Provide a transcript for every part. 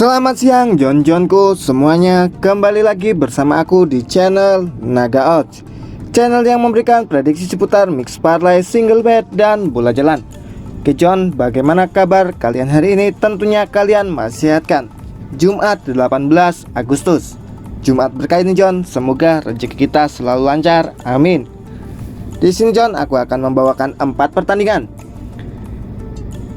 Selamat siang Jon-Jonku semuanya, kembali lagi bersama aku di channel Naga Odds, channel yang memberikan prediksi seputar mix parlay, single bet, dan bola jalan. Oke Jon, bagaimana kabar kalian hari ini? Tentunya kalian masih sehat kan? Jumat 18 Agustus, Jumat berkah ini Jon, semoga rezeki kita selalu lancar, amin. Di sini Jon, aku akan membawakan 4 pertandingan.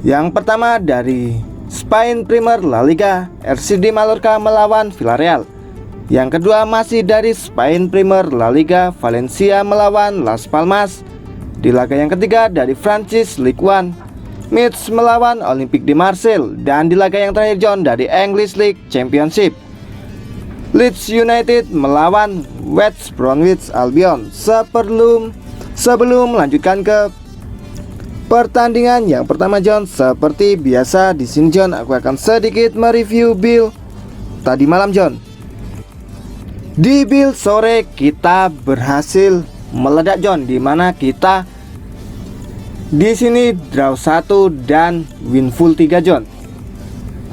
Yang pertama dari Spain Premier La Liga, RCD Mallorca melawan Villarreal. Yang kedua masih dari Spain Premier La Liga, Valencia melawan Las Palmas. Di laga yang ketiga dari Prancis Ligue 1, Metz melawan Olympique de Marseille. Dan di laga yang terakhir John dari English League Championship, Leeds United melawan West Bromwich Albion. Sebelum melanjutkan ke pertandingan yang pertama John, seperti biasa di sini John, aku akan sedikit mereview Bill tadi malam John. Di Bill sore kita berhasil meledak John, dimana kita di sini draw 1 dan win full 3 John.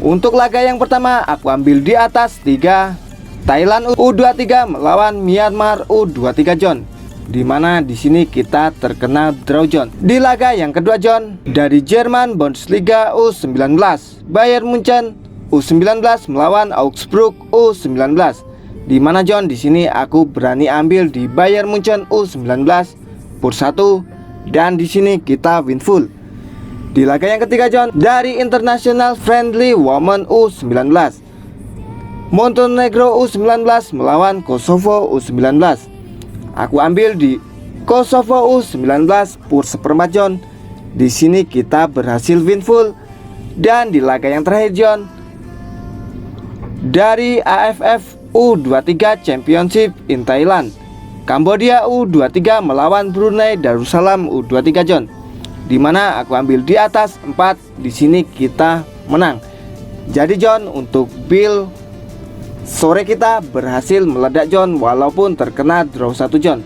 Untuk laga yang pertama aku ambil di atas 3 Thailand U23 melawan Myanmar U23 John, dimana di sini kita terkena draw John. Di laga yang kedua John dari Jerman Bundesliga U19, Bayern Munchen U19 melawan Augsburg U19, dimana John di sini aku berani ambil di Bayern Munchen U19 pur 1 dan di sini kita win full. Di laga yang ketiga John dari International Friendly Women U19, Montenegro U19 melawan Kosovo U19. Aku ambil di Kosovo U19 pur seperempat John. Di sini kita berhasil win full. Dan di laga yang terakhir John dari AFF U23 Championship in Thailand, Kambodia U23 melawan Brunei Darussalam U23 John, dimana aku ambil di atas 4. Di sini kita menang. Jadi John, untuk Bill sore kita berhasil meledak John, walaupun terkena draw 1 John.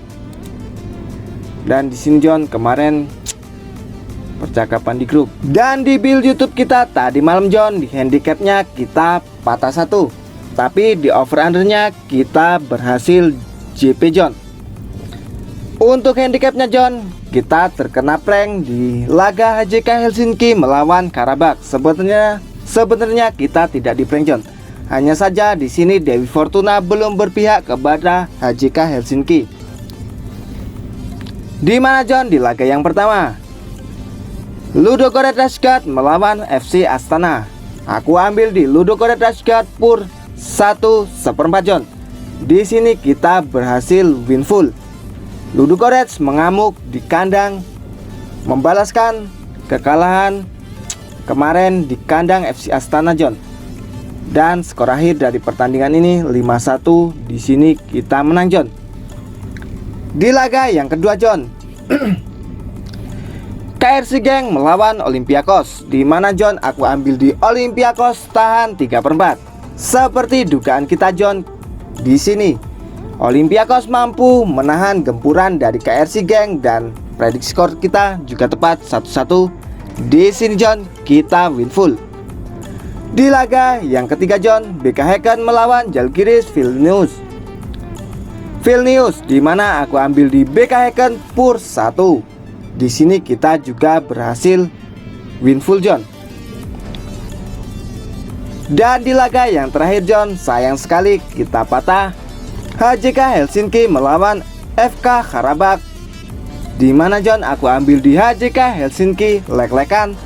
Dan di sini John kemarin percakapan di grup dan di build YouTube kita tadi malam John, di handicapnya kita patah 1, tapi di over undernya kita berhasil JP John. Untuk handicapnya John, kita terkena prank di laga HJK Helsinki melawan Karabakh. Sebenarnya kita tidak di prank John. Hanya saja di sini Dewi Fortuna belum berpihak kepada HJK Helsinki. Di mana John di laga yang pertama Ludogorets Razgrad melawan FC Astana. Aku ambil di Ludogorets Razgrad pur 1 seperempat John. Di sini kita berhasil win full. Ludogorets mengamuk di kandang, membalaskan kekalahan kemarin di kandang FC Astana John. Dan skor akhir dari pertandingan ini 5-1. Di sini kita menang John. Di laga yang kedua John KRC Genk melawan Olympiakos, di mana John aku ambil di Olympiakos tahan 3/4. Seperti dugaan kita John, di sini Olympiakos mampu menahan gempuran dari KRC Genk dan prediksi skor kita juga tepat 1-1. Di sini John kita win full. Di laga yang ketiga John, BK Häcken melawan Žalgiris Vilnius, di mana aku ambil di BK Häcken pur 1. Di sini kita juga berhasil win full John. Dan di laga yang terakhir John, sayang sekali kita patah. HJK Helsinki melawan FK Karabakh, di mana John aku ambil di HJK Helsinki lek-lekan.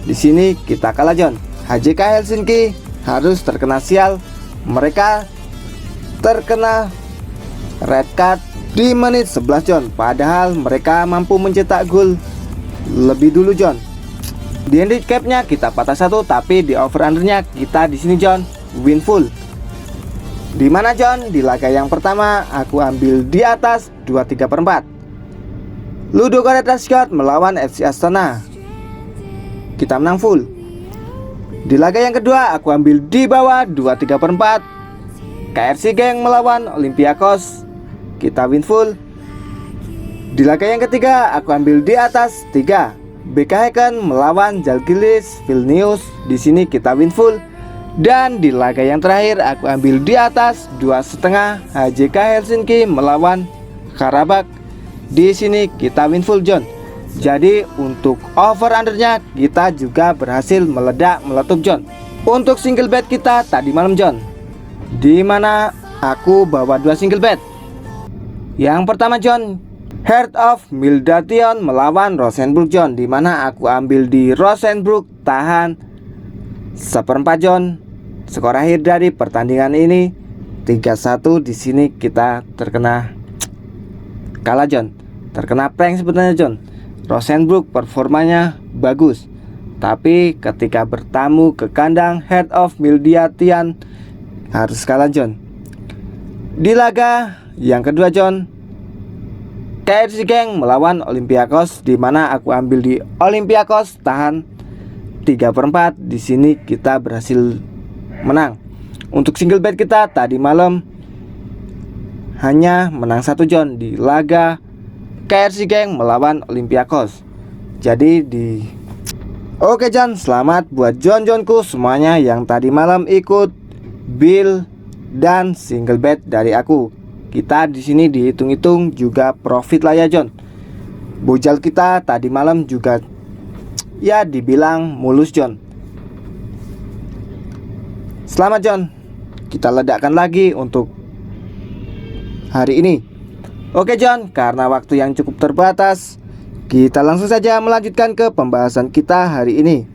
Di sini kita kalah John. HJK Helsinki harus terkena sial. Mereka terkena red card di menit 11 John, padahal mereka mampu mencetak gol lebih dulu John. Di handicapnya kita patah 1, tapi di over undernya kita di sini John win full. Di mana John di laga yang pertama aku ambil di atas 2/3/4 Ludogorets Razgrad melawan FC Astana, kita menang full. Di laga yang kedua aku ambil di bawah 2/3/4 KRC Genk melawan Olympiakos, kita win full. Di laga yang ketiga aku ambil di atas 3 BK Häcken melawan Žalgiris Vilnius, di sini kita win full. Dan di laga yang terakhir aku ambil di atas 2,5 HJK Helsinki melawan Karabakh. Di sini kita win full John. Jadi untuk over undernya kita juga berhasil meletup John. Untuk single bet kita tadi malam John, di mana aku bawa 2 single bet. Yang pertama John, Heart of Mildatyon melawan Rosenborg John, di mana aku ambil di Rosenborg tahan 1/4 John. Skor akhir dari pertandingan ini 3-1. Di sini kita terkena kalah John. Terkena prank sebenarnya John. Rosenborg performanya bagus, tapi ketika bertamu ke kandang Heart of Mildatyon harus kalah John. Di laga yang kedua John, KRC Genk melawan Olympiakos, di mana aku ambil di Olympiakos tahan 3/4. Di sini kita berhasil menang. Untuk single bet kita tadi malam hanya menang 1 John di laga KRC Genk melawan Olympiakos. Jadi Oke John, selamat buat John-Johnku semuanya yang tadi malam ikut bill dan single bet dari aku. Kita di sini dihitung-hitung juga profit lah ya John. Bujal kita tadi malam juga ya dibilang mulus John. Selamat John. Kita ledakkan lagi untuk hari ini. Oke John, karena waktu yang cukup terbatas, kita langsung saja melanjutkan ke pembahasan kita hari ini.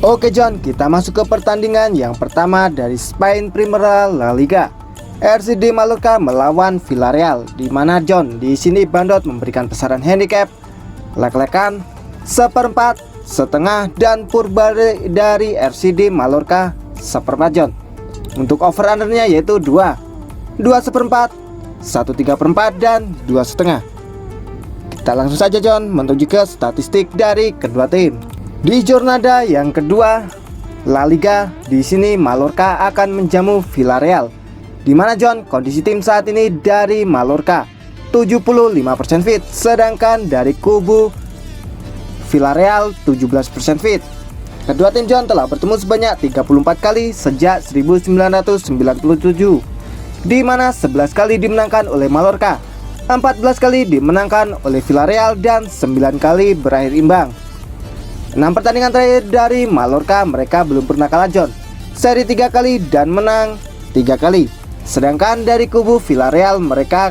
Oke John, kita masuk ke pertandingan yang pertama dari Spain Primera La Liga. RCD Mallorca melawan Villarreal, di mana John di sini Bandot memberikan besaran handicap lek-lekan 1/4, setengah, dan purbalik dari RCD Mallorca 1/4 John. Untuk over undernya yaitu 2 1/4, 1/3/4, dan 2,5. Kita langsung saja John menuju ke statistik dari kedua tim. Di jornada yang kedua La Liga, di sini Mallorca akan menjamu Villarreal, di mana John kondisi tim saat ini dari Mallorca 75% fit, sedangkan dari kubu Villarreal 17% fit. Kedua tim John telah bertemu sebanyak 34 kali sejak 1997, di mana 11 kali dimenangkan oleh Mallorca, 14 kali dimenangkan oleh Villarreal, dan 9 kali berakhir imbang. 6 pertandingan terakhir dari Mallorca mereka belum pernah kalah John, seri 3 kali dan menang 3 kali. Sedangkan dari kubu Villarreal mereka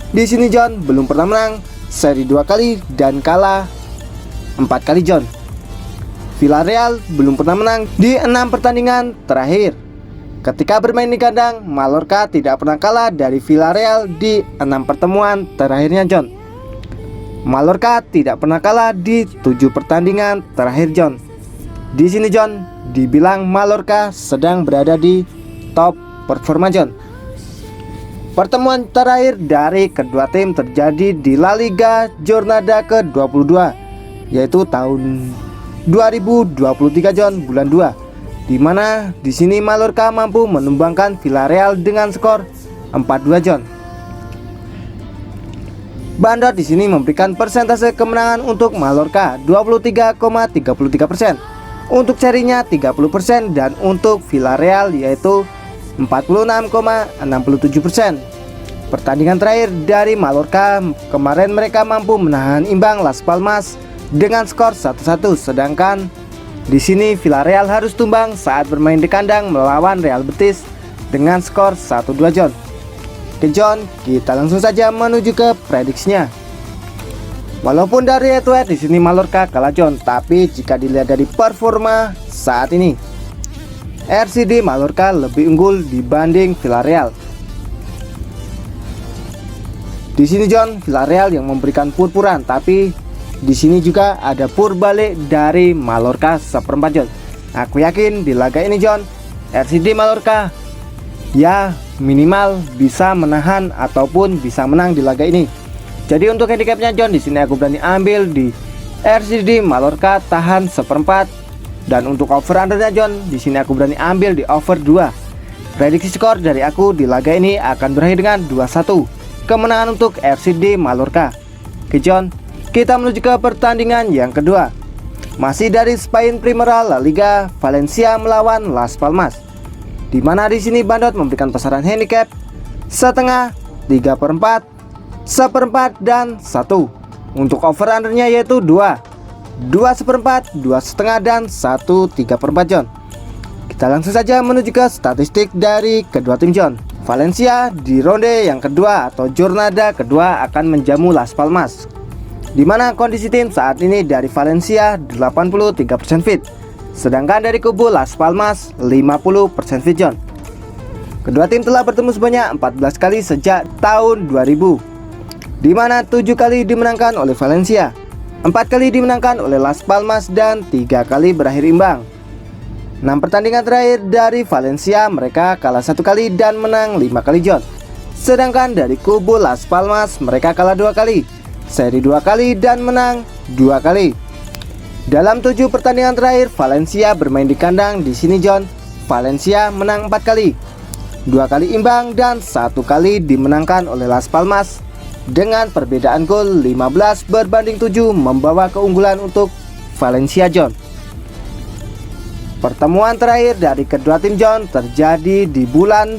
di sini John belum pernah menang, seri 2 kali dan kalah 4 kali John. Villarreal belum pernah menang di 6 pertandingan terakhir. Ketika bermain di kandang, Mallorca tidak pernah kalah dari Villarreal di 6 pertemuan terakhirnya John. Mallorca tidak pernah kalah di 7 pertandingan terakhir John. Di sini John dibilang Mallorca sedang berada di top performa John. Pertemuan terakhir dari kedua tim terjadi di La Liga Jornada ke-22, yaitu tahun 2023 John, bulan 2, di mana di sini Mallorca mampu menumbangkan Villarreal dengan skor 4-2 John. Bandot di sini memberikan persentase kemenangan untuk Mallorca 23,33%, untuk serinya 30%, dan untuk Villarreal yaitu 46,67%. Pertandingan terakhir dari Mallorca kemarin mereka mampu menahan imbang Las Palmas dengan skor 1-1, sedangkan di sini Villarreal harus tumbang saat bermain di kandang melawan Real Betis dengan skor 1-2 John. Oke John, kita langsung saja menuju ke prediksinya. Walaupun dari head-to-head di sini Mallorca kalah John, tapi jika dilihat dari performa saat ini, RCD Mallorca lebih unggul dibanding Villarreal. Di sini John, Villarreal yang memberikan pur-puran, tapi di sini juga ada pur balik dari Mallorca 1/4 John. Aku yakin di laga ini John, RCD Mallorca ya minimal bisa menahan ataupun bisa menang di laga ini. Jadi untuk handicapnya John, di sini aku berani ambil di RCD Mallorca tahan 1/4, dan untuk over undernya John, di sini aku berani ambil di over 2. Prediksi skor dari aku di laga ini akan berakhir dengan 2-1, kemenangan untuk RCD Mallorca. Oke John, kita menuju ke pertandingan yang kedua. Masih dari Spain Primera La Liga, Valencia melawan Las Palmas. di mana di sini Bandot memberikan pasaran handicap setengah, 3/4, 1/4 dan 1. Untuk over undernya yaitu 2, 2/4, 2,5 dan 1/3/4 John. Kita langsung saja menuju ke statistik dari kedua tim John. Valencia di ronde yang kedua atau jornada kedua akan menjamu Las Palmas, di mana kondisi tim saat ini dari Valencia 83% fit, sedangkan dari kubu Las Palmas 50% fit John. Kedua tim telah bertemu sebanyak 14 kali sejak tahun 2000, di mana 7 kali dimenangkan oleh Valencia, 4 kali dimenangkan oleh Las Palmas dan 3 kali berakhir imbang. 6 pertandingan terakhir dari Valencia mereka kalah 1 kali dan menang 5 kali John. Sedangkan dari kubu Las Palmas mereka kalah 2 kali, seri 2 kali dan menang 2 kali. Dalam 7 pertandingan terakhir Valencia bermain di kandang di sini John, Valencia menang 4 kali, 2 kali imbang dan 1 kali dimenangkan oleh Las Palmas dengan perbedaan gol 15-7 membawa keunggulan untuk Valencia John. Pertemuan terakhir dari kedua tim John terjadi di bulan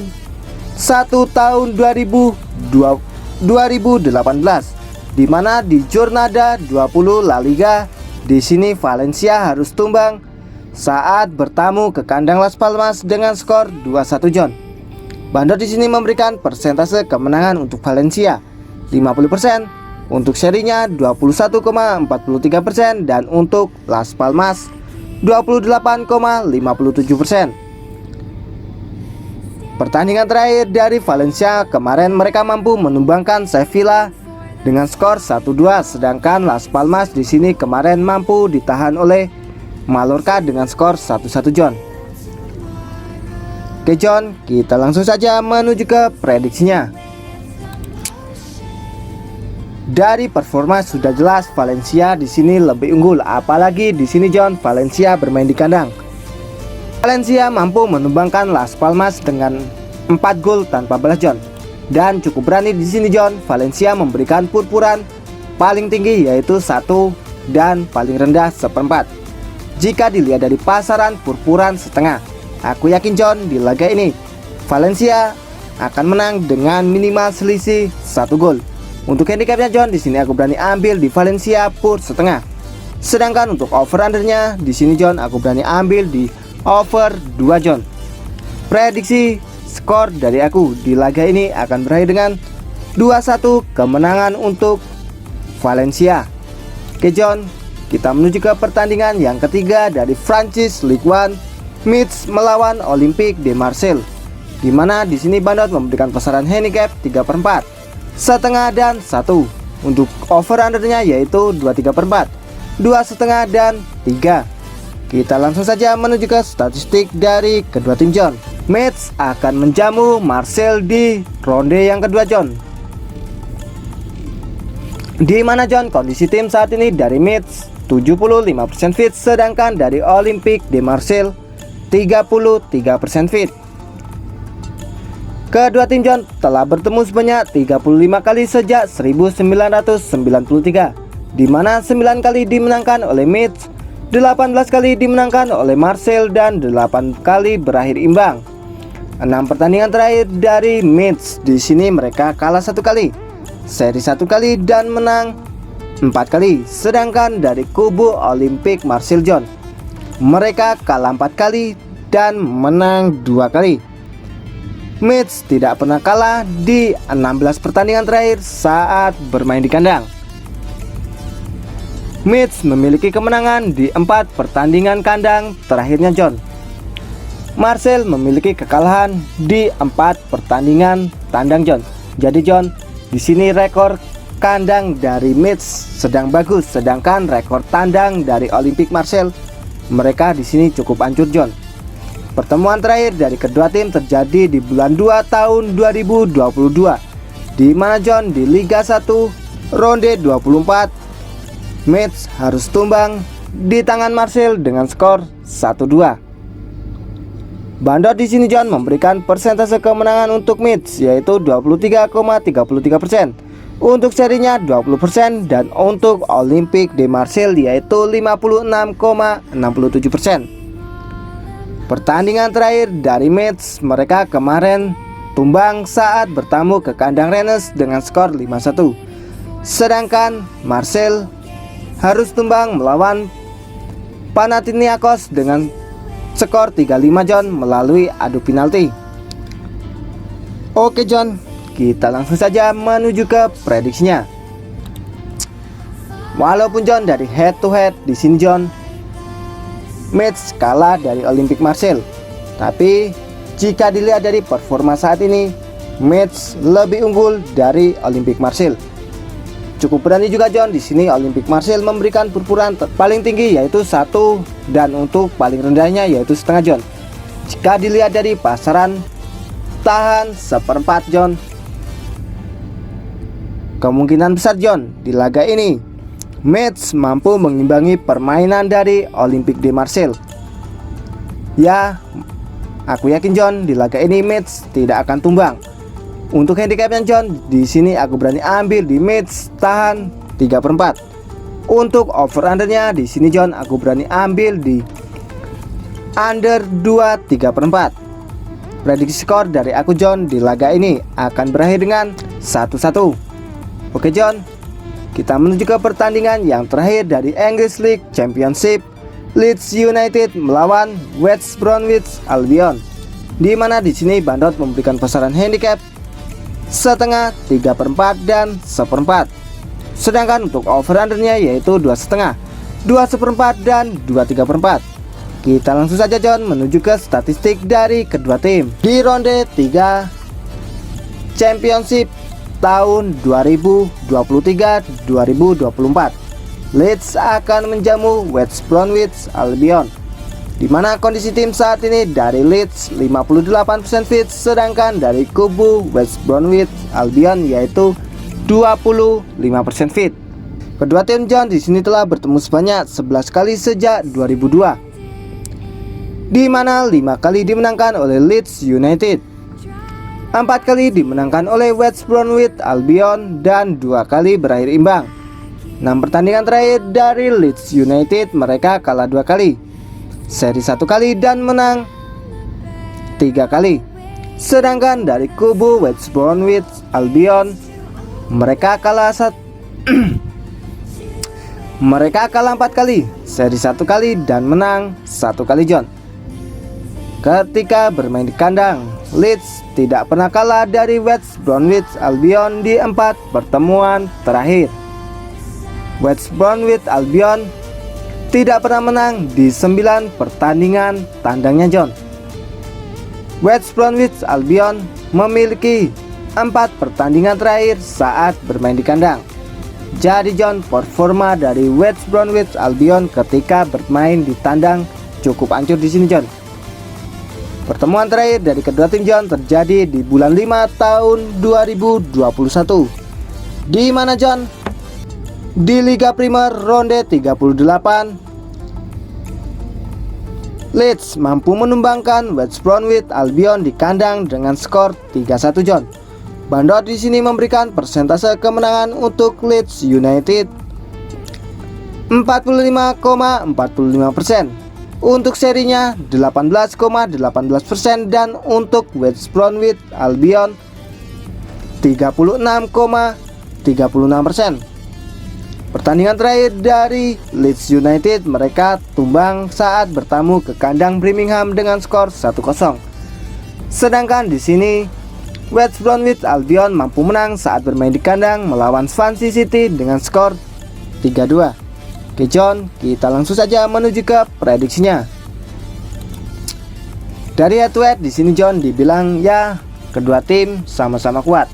1 tahun 2018, di mana di jornada 20 La Liga di sini Valencia harus tumbang saat bertamu ke kandang Las Palmas dengan skor 2-1 John. Bandot di sini memberikan persentase kemenangan untuk Valencia 50%, untuk serinya 21,43% dan untuk Las Palmas 28,57%. Pertandingan terakhir dari Valencia kemarin mereka mampu menumbangkan Sevilla dengan skor 1-2, sedangkan Las Palmas di sini kemarin mampu ditahan oleh Mallorca dengan skor 1-1 John. Oke John, kita langsung saja menuju ke prediksinya. Dari performa sudah jelas Valencia di sini lebih unggul, apalagi di sini John Valencia bermain di kandang. Valencia mampu menumbangkan Las Palmas dengan 4 gol tanpa balas John, dan cukup berani di sini John. Valencia memberikan purpuran paling tinggi yaitu 1 dan paling rendah 1/4. Jika dilihat dari pasaran purpuran setengah, aku yakin John di laga ini Valencia akan menang dengan minimal selisih 1 gol. Untuk handicapnya John, di sini aku berani ambil di Valencia pur setengah. Sedangkan untuk over undernya di sini John, aku berani ambil di over 2 John. Prediksi skor dari aku di laga ini akan berakhir dengan 2-1 kemenangan untuk Valencia. Oke John, kita menuju ke pertandingan yang ketiga dari Prancis Ligue 1, Metz melawan Olympique de Marseille, di mana di sini Bandot memberikan pasaran handicap 3/4, setengah dan 1. Untuk over undernya yaitu 2/3/4, 2,5 dan 3. Kita langsung saja menuju ke statistik dari kedua tim John. Metz akan menjamu Marseille di ronde yang kedua John, di mana John kondisi tim saat ini dari Metz 75% fit, sedangkan dari Olympique de Marseille 33% fit. Kedua tim John telah bertemu sebanyak 35 kali sejak 1993, di mana 9 kali dimenangkan oleh Metz, 18 kali dimenangkan oleh Marseille dan 8 kali berakhir imbang. 6 pertandingan terakhir dari Metz di sini mereka kalah 1 kali, seri 1 kali dan menang 4 kali. Sedangkan dari kubu Olympique Marseille John, mereka kalah 4 kali dan menang 2 kali. Metz tidak pernah kalah di 16 pertandingan terakhir saat bermain di kandang. Metz memiliki kemenangan di 4 pertandingan kandang terakhirnya John. Marseille memiliki kekalahan di 4 pertandingan tandang John. Jadi John, di sini rekor kandang dari Metz sedang bagus, sedangkan rekor tandang dari Olympique Marseille mereka di sini cukup hancur John. Pertemuan terakhir dari kedua tim terjadi di bulan 2 tahun 2022, di mana John di Liga 1 ronde 24 Metz harus tumbang di tangan Marseille dengan skor 1-2. Bandot di sini John memberikan persentase kemenangan untuk Metz yaitu 23,33%, untuk serinya 20% dan untuk Olympique de Marseille yaitu 56,67%. Pertandingan terakhir dari match mereka kemarin tumbang saat bertamu ke kandang Rennes dengan skor 5-1. Sedangkan Marseille harus tumbang melawan Panathinaikos dengan skor 3-5 John melalui adu penalti. Oke John, kita langsung saja menuju ke prediksinya. Walaupun John dari head to head di sini John match kalah dari Olympique Marseille, tapi jika dilihat dari performa saat ini, match lebih unggul dari Olympique Marseille. Cukup berani juga John di sini Olympique Marseille memberikan purpuran paling tinggi yaitu 1 dan untuk paling rendahnya yaitu setengah John. Jika dilihat dari pasaran tahan 1/4 John. Kemungkinan besar John di laga ini match mampu mengimbangi permainan dari Olympique de Marseille. Ya, aku yakin John di laga ini match tidak akan tumbang. Untuk handicapnya John, di sini aku berani ambil di match tahan 3/4. Untuk over undernya di sini John, aku berani ambil di under 2 3/4. Prediksi skor dari aku John di laga ini akan berakhir dengan 1-1. Oke John, kita menuju ke pertandingan yang terakhir dari English League Championship. Leeds United melawan West Bromwich Albion, di mana di sini Bandot memberikan pasaran handicap setengah, 3/4 dan 1/4. Sedangkan untuk over undernya yaitu 2,5, 2,1/4 dan 2,3/4. Kita langsung saja John menuju ke statistik dari kedua tim di ronde 3 Championship tahun 2023-2024. Leeds akan menjamu West Bromwich Albion, di mana kondisi tim saat ini dari Leeds 58% fit, sedangkan dari kubu West Bromwich Albion yaitu 25% fit. Kedua tim John di sini telah bertemu sebanyak 11 kali sejak 2002, di mana 5 kali dimenangkan oleh Leeds United, 4 kali dimenangkan oleh West Bromwich Albion, dan 2 kali berakhir imbang. 6 pertandingan terakhir dari Leeds United mereka kalah 2 kali, seri 1 kali dan menang 3 kali. Sedangkan dari kubu West Bromwich Albion mereka kalah 4 kali, seri 1 kali dan menang 1 kali John. Ketika bermain di kandang, Leeds tidak pernah kalah dari West Bromwich Albion di 4 pertemuan terakhir. West Bromwich Albion tidak pernah menang di 9 pertandingan tandangnya John. West Bromwich Albion memiliki 4 pertandingan terakhir saat bermain di kandang. Jadi John, performa dari West Bromwich Albion ketika bermain di tandang cukup hancur di sini John. Pertemuan terakhir dari kedua tim John terjadi di bulan 5 tahun 2021, di mana John di Liga Primer ronde 38 Leeds mampu menumbangkan West Bromwich Albion di kandang dengan skor 3-1 John. Bandot di sini memberikan persentase kemenangan untuk Leeds United 45,45%. Untuk serinya 18,18% dan untuk West Bromwich Albion 36,36%. Pertandingan terakhir dari Leeds United mereka tumbang saat bertamu ke kandang Birmingham dengan skor 1-0. Sedangkan di sini West Bromwich Albion mampu menang saat bermain di kandang melawan Swansea City dengan skor 3-2. Oke John, kita langsung saja menuju ke prediksinya. Dari head to head di sini John dibilang ya kedua tim sama-sama kuat.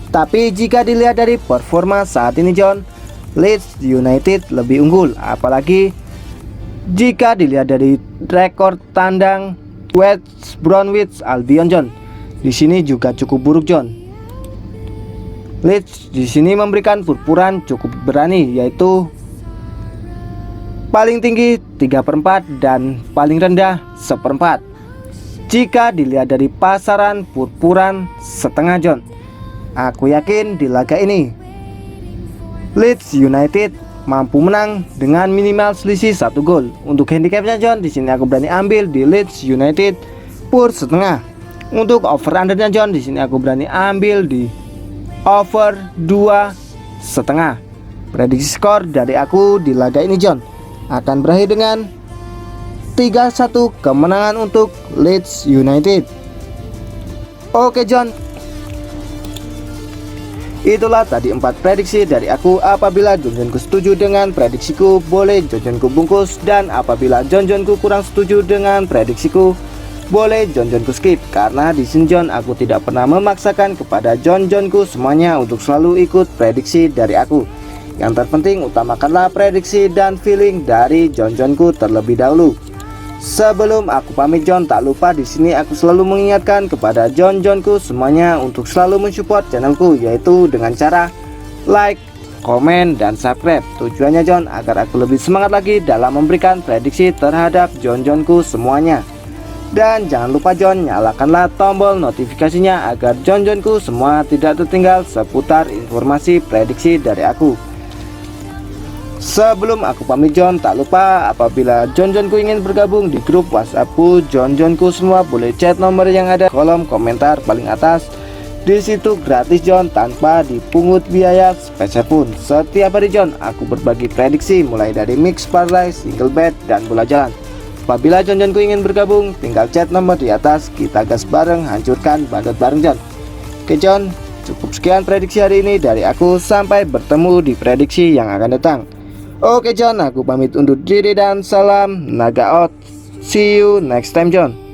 Tapi jika dilihat dari performa saat ini John, Leeds United lebih unggul, apalagi jika dilihat dari rekor tandang West Bromwich Albion John. Di sini juga cukup buruk John. Leeds di sini memberikan purpuran cukup berani, yaitu paling tinggi 3/4 dan paling rendah 1/4. Jika dilihat dari pasaran purpuran setengah John, aku yakin di laga ini Leeds United mampu menang dengan minimal selisih 1 gol. Untuk handicapnya John, di sini aku berani ambil di Leeds United per setengah. Untuk over undernya John, di sini aku berani ambil di over 2,5. Prediksi skor dari aku di laga ini John akan berakhir dengan 3-1 kemenangan untuk Leeds United. Oke John, itulah tadi 4 prediksi dari aku. Apabila Jonjonku setuju dengan prediksiku, boleh Jonjonku bungkus. Dan apabila Jonjonku kurang setuju dengan prediksiku, boleh Jonjonku skip. Karena di sini Jon, aku tidak pernah memaksakan kepada Jonjonku semuanya untuk selalu ikut prediksi dari aku. Yang terpenting utamakanlah prediksi dan feeling dari Jonjonku terlebih dahulu. Sebelum aku pamit Jon, tak lupa di sini aku selalu mengingatkan kepada Jonjonku semuanya untuk selalu mensupport channelku, yaitu dengan cara like, komen, dan subscribe. Tujuannya Jon agar aku lebih semangat lagi dalam memberikan prediksi terhadap Jonjonku semuanya. Dan jangan lupa Jon, nyalakanlah tombol notifikasinya agar Jonjonku semua tidak tertinggal seputar informasi prediksi dari aku. Sebelum aku pamit Jon, tak lupa apabila Jonjonku ingin bergabung di grup WhatsAppku Jonjonku semua, boleh chat nomor yang ada kolom komentar paling atas. Di situ gratis Jon, tanpa dipungut biaya sepeser pun. Setiap hari Jon, aku berbagi prediksi mulai dari mix parlay, single bet, dan bola jalan. Apabila Jonjonku ingin bergabung, tinggal chat nomor di atas. Kita gas bareng, hancurkan bandot bareng Jon. Oke Jon, cukup sekian prediksi hari ini dari aku. Sampai bertemu di prediksi yang akan datang. Oke Jon, aku pamit undur diri dan salam naga out. See you next time Jon.